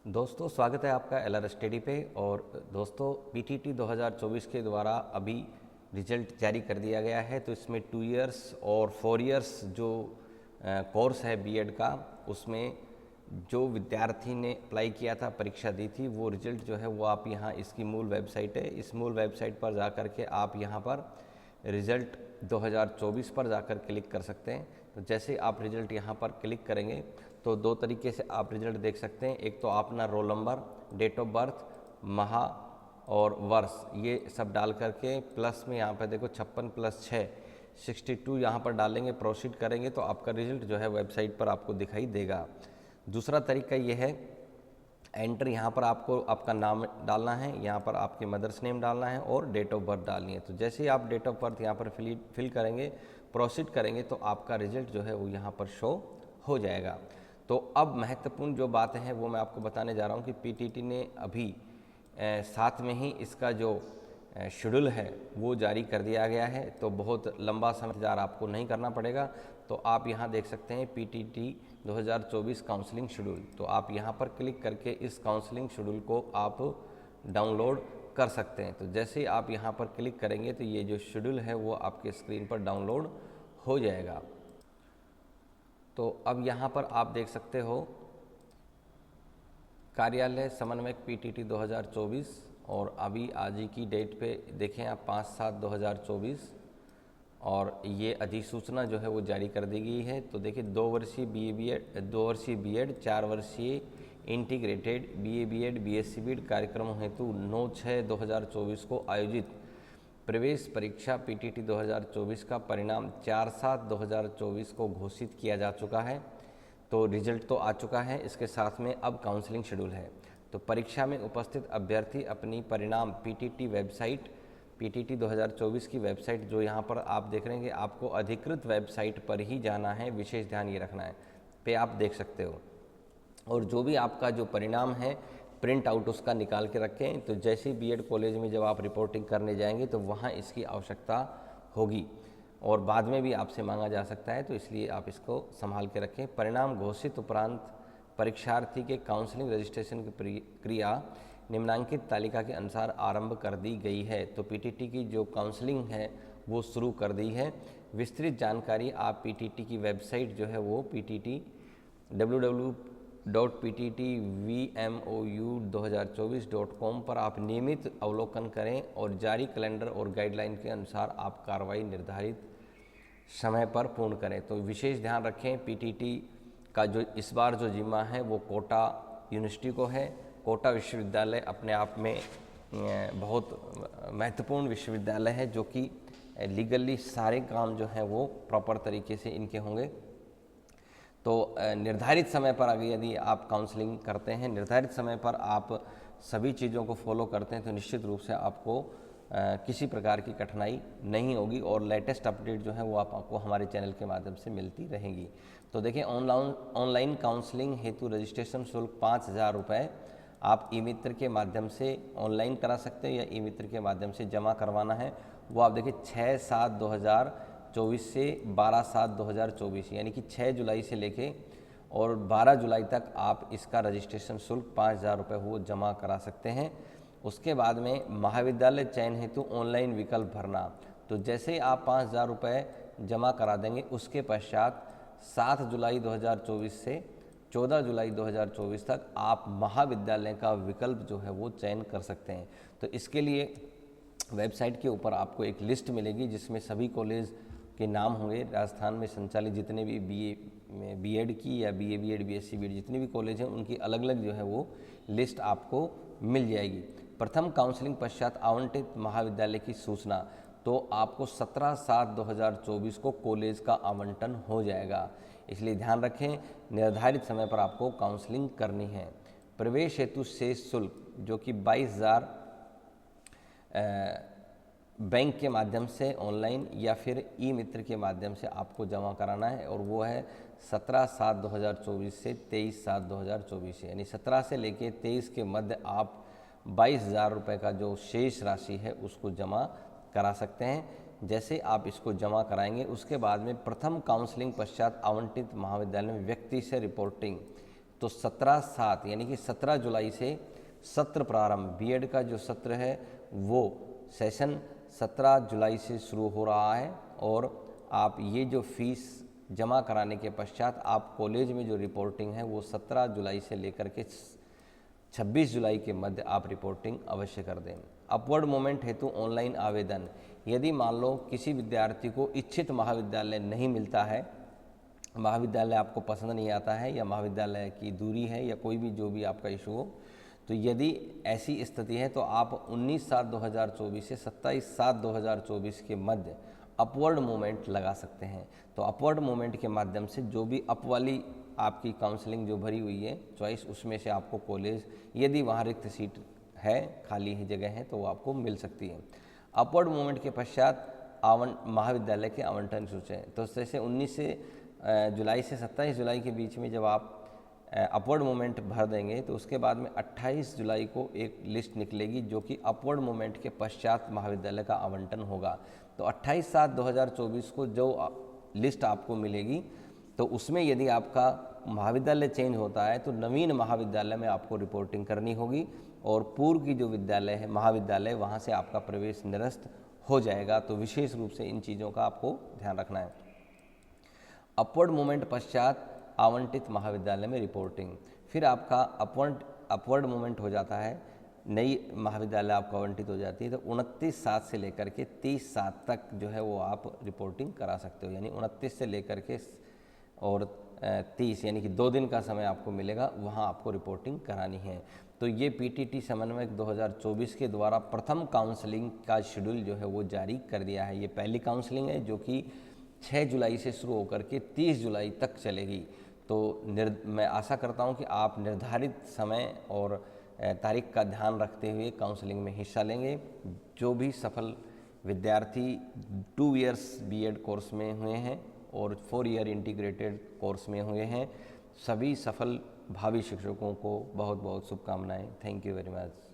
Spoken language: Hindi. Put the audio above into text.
दोस्तों स्वागत है आपका एलआर स्टडी पे। और दोस्तों पीटीटी 2024 के द्वारा अभी रिजल्ट जारी कर दिया गया है। तो इसमें 2 इयर्स और 4 इयर्स जो कोर्स है बीएड का, उसमें जो विद्यार्थी ने अप्लाई किया था, परीक्षा दी थी, वो रिजल्ट जो है वो आप यहाँ, इसकी मूल वेबसाइट है, इस मूल वेबसाइट पर जा कर के आप यहाँ पर रिज़ल्ट 2024 पर जाकर क्लिक कर सकते हैं। तो जैसे आप रिज़ल्ट यहाँ पर क्लिक करेंगे तो 2 तरीके से आप रिज़ल्ट देख सकते हैं। एक तो अपना roll number, date of birth, माह और वर्ष, ये सब डाल करके प्लस में यहाँ पर देखो 56 + 6 62 यहाँ पर डालेंगे, प्रोसीड करेंगे तो आपका रिज़ल्ट जो है वेबसाइट पर आपको दिखाई देगा। दूसरा तरीका ये है, एंटर यहाँ पर आपको आपका नाम डालना है, यहाँ पर आपके मदर्स नेम डालना है और डेट ऑफ बर्थ डालनी है। तो जैसे ही आप डेट ऑफ बर्थ यहाँ पर फिल करेंगे, प्रोसीड करेंगे तो आपका रिजल्ट जो है वो यहाँ पर शो हो जाएगा। तो अब महत्वपूर्ण जो बात है वो मैं आपको बताने जा रहा हूँ कि पीटीटी ने अभी साथ में ही इसका जो शेड्यूल है वो जारी कर दिया गया है। तो बहुत लंबा समय इंतजार आपको नहीं करना पड़ेगा। तो आप यहाँ देख सकते हैं पीटीटी 2024 काउंसलिंग शेड्यूल। तो आप यहाँ पर क्लिक करके इस काउंसलिंग शेड्यूल को आप डाउनलोड कर सकते हैं। तो जैसे ही आप यहाँ पर क्लिक करेंगे तो ये जो शेड्यूल है वो आपके स्क्रीन पर डाउनलोड हो जाएगा। तो अब यहाँ पर आप देख सकते हो कार्यालय समन्वयक पीटीटी 2024, और अभी आज ही की डेट पे देखें आप 5/7/2024, और ये अधिसूचना जो है वो जारी कर दी गई है। तो देखिए 2 वर्षीय बीएड 4 वर्षीय इंटीग्रेटेड बीएड बीएससी बीएड कार्यक्रमों हेतु 9/6/2024 को आयोजित प्रवेश परीक्षा पीटीटी 2024 का परिणाम 4/7/2024 को घोषित किया जा चुका है। तो रिजल्ट तो आ चुका है, इसके साथ में अब काउंसलिंग शेड्यूल है। तो परीक्षा में उपस्थित अभ्यर्थी अपनी परिणाम पीटीटी वेबसाइट, पीटीटी 2024 की वेबसाइट जो यहाँ पर आप देख रहे हैं कि आपको अधिकृत वेबसाइट पर ही जाना है, विशेष ध्यान ये रखना है, पे आप देख सकते हो। और जो भी आपका जो परिणाम है प्रिंट आउट उसका निकाल के रखें। तो जैसे ही बीएड कॉलेज में जब आप रिपोर्टिंग करने जाएंगे तो वहाँ इसकी आवश्यकता होगी और बाद में भी आपसे मांगा जा सकता है, तो इसलिए आप इसको संभाल के रखें। परिणाम घोषित उपरांत परीक्षार्थी के काउंसलिंग रजिस्ट्रेशन की प्रक्रिया निम्नांकित तालिका के अनुसार आरंभ कर दी गई है। तो पीटीटी की जो काउंसलिंग है वो शुरू कर दी है। विस्तृत जानकारी आप पीटीटी की वेबसाइट जो है वो पीटीटी www.pttvmou2024.com पर आप नियमित अवलोकन करें और जारी कैलेंडर और गाइडलाइन के अनुसार आप कार्रवाई निर्धारित समय पर पूर्ण करें। तो विशेष ध्यान रखें, पीटीटी का जो इस बार जो जिम्मा है वो कोटा यूनिवर्सिटी को है। कोटा विश्वविद्यालय अपने आप में बहुत महत्वपूर्ण विश्वविद्यालय है, जो कि लीगली सारे काम जो हैं वो प्रॉपर तरीके से इनके होंगे। तो निर्धारित समय पर अगर यदि आप काउंसलिंग करते हैं, निर्धारित समय पर आप सभी चीज़ों को फॉलो करते हैं, तो निश्चित रूप से आपको किसी प्रकार की कठिनाई नहीं होगी और लेटेस्ट अपडेट जो है वो आपको हमारे चैनल के माध्यम से मिलती रहेंगी। तो देखिए ऑनलाइन काउंसलिंग हेतु रजिस्ट्रेशन शुल्क 5,000 रुपये आप ई मित्र के माध्यम से ऑनलाइन करा सकते हैं या ई मित्र के माध्यम से जमा करवाना है। वो आप देखिए 6/7/2024 से 12/7/2024 यानी कि 6 जुलाई से लेके और 12 जुलाई तक आप इसका रजिस्ट्रेशन शुल्क 5,000 रुपये वो जमा करा सकते हैं। उसके बाद में महाविद्यालय चयन हेतु ऑनलाइन विकल्प भरना। तो जैसे ही आप 5,000 रुपये जमा करा देंगे, उसके पश्चात 7 जुलाई 2024 से 14 जुलाई 2024 तक आप महाविद्यालय का विकल्प जो है वो चयन कर सकते हैं। तो इसके लिए वेबसाइट के ऊपर आपको एक लिस्ट मिलेगी जिसमें सभी कॉलेज के नाम होंगे। राजस्थान में संचालित जितने भी बीएड की या बीएड बीएससी बीएड जितने भी कॉलेज हैं उनकी अलग अलग जो है वो लिस्ट आपको मिल जाएगी। प्रथम काउंसलिंग पश्चात आवंटित महाविद्यालय की सूचना, तो आपको 17/7/2024 को कॉलेज का आवंटन हो जाएगा। इसलिए ध्यान रखें, निर्धारित समय पर आपको काउंसलिंग करनी है। प्रवेश हेतु शेष शुल्क जो कि 22,000 बैंक के माध्यम से ऑनलाइन या फिर ई मित्र के माध्यम से आपको जमा कराना है, और वो है 17/7/2024 से 23/7/2024, यानी 17 से लेके 23 के मध्य आप 22,000 रुपये का जो शेष राशि है उसको जमा करा सकते हैं। जैसे आप इसको जमा कराएंगे उसके बाद में प्रथम काउंसलिंग पश्चात आवंटित महाविद्यालय में व्यक्ति से रिपोर्टिंग तो 17/7 यानी कि 17 जुलाई से सत्र प्रारंभ, बीएड का जो सत्र है वो सेशन 17 जुलाई से शुरू हो रहा है। और आप ये जो फीस जमा कराने के पश्चात आप कॉलेज में जो रिपोर्टिंग है वो 17 जुलाई से लेकर के 26 जुलाई के मध्य आप रिपोर्टिंग अवश्य कर दें। अपवर्ड मोमेंट हेतु ऑनलाइन आवेदन, यदि मान लो किसी विद्यार्थी को इच्छित महाविद्यालय नहीं मिलता है, महाविद्यालय आपको पसंद नहीं आता है या महाविद्यालय की दूरी है या कोई भी जो भी आपका इशू हो, तो यदि ऐसी स्थिति है तो आप 19/7/2024 से 27/7/2024 के मध्य अपवर्ड मूवमेंट लगा सकते हैं। तो अपवर्ड मूवमेंट के माध्यम से जो भी अप वाली आपकी काउंसलिंग जो भरी हुई है चॉइस, उसमें से आपको कॉलेज, यदि वहाँ रिक्त सीट है, खाली ही जगह है, तो वो आपको मिल सकती है। अपवर्ड मूवमेंट के पश्चात महाविद्यालय के आवंटन सूचें, तो जैसे 19 जुलाई से 27 जुलाई के बीच में जब आप अपवर्ड मूवमेंट भर देंगे तो उसके बाद में 28 जुलाई को एक लिस्ट निकलेगी जो कि अपवर्ड मूवमेंट के पश्चात महाविद्यालय का आवंटन होगा। तो 28/7/2024 को जो लिस्ट आपको मिलेगी तो उसमें यदि आपका महाविद्यालय चेंज होता है तो नवीन महाविद्यालय में आपको रिपोर्टिंग करनी होगी और पूर्व की जो विद्यालय है, महाविद्यालय, वहाँ से आपका प्रवेश निरस्त हो जाएगा। तो विशेष रूप से इन चीज़ों का आपको ध्यान रखना है। अपवर्ड मूवमेंट पश्चात आवंटित महाविद्यालय में रिपोर्टिंग, फिर आपका अपवर्ड मूवमेंट हो जाता है, नई महाविद्यालय आपको आवंटित हो जाती है, तो 29/7 से लेकर के 30/7 तक जो है वो आप रिपोर्टिंग करा सकते हो। यानी 29 से लेकर के और 30 यानी कि 2 दिन का समय आपको मिलेगा, वहाँ आपको रिपोर्टिंग करानी है। तो ये पीटीटी समन्वयक 2024 के द्वारा प्रथम काउंसलिंग का शेड्यूल जो है वो जारी कर दिया है। ये पहली काउंसलिंग है जो कि 6 जुलाई से शुरू होकर के 30 जुलाई तक चलेगी। तो मैं आशा करता हूँ कि आप निर्धारित समय और तारीख का ध्यान रखते हुए काउंसलिंग में हिस्सा लेंगे। जो भी सफल विद्यार्थी 2 इयर्स बीएड कोर्स में हुए हैं और 4 ईयर इंटीग्रेटेड कोर्स में हुए हैं, सभी सफल भावी शिक्षकों को बहुत बहुत शुभकामनाएं। Thank you very much.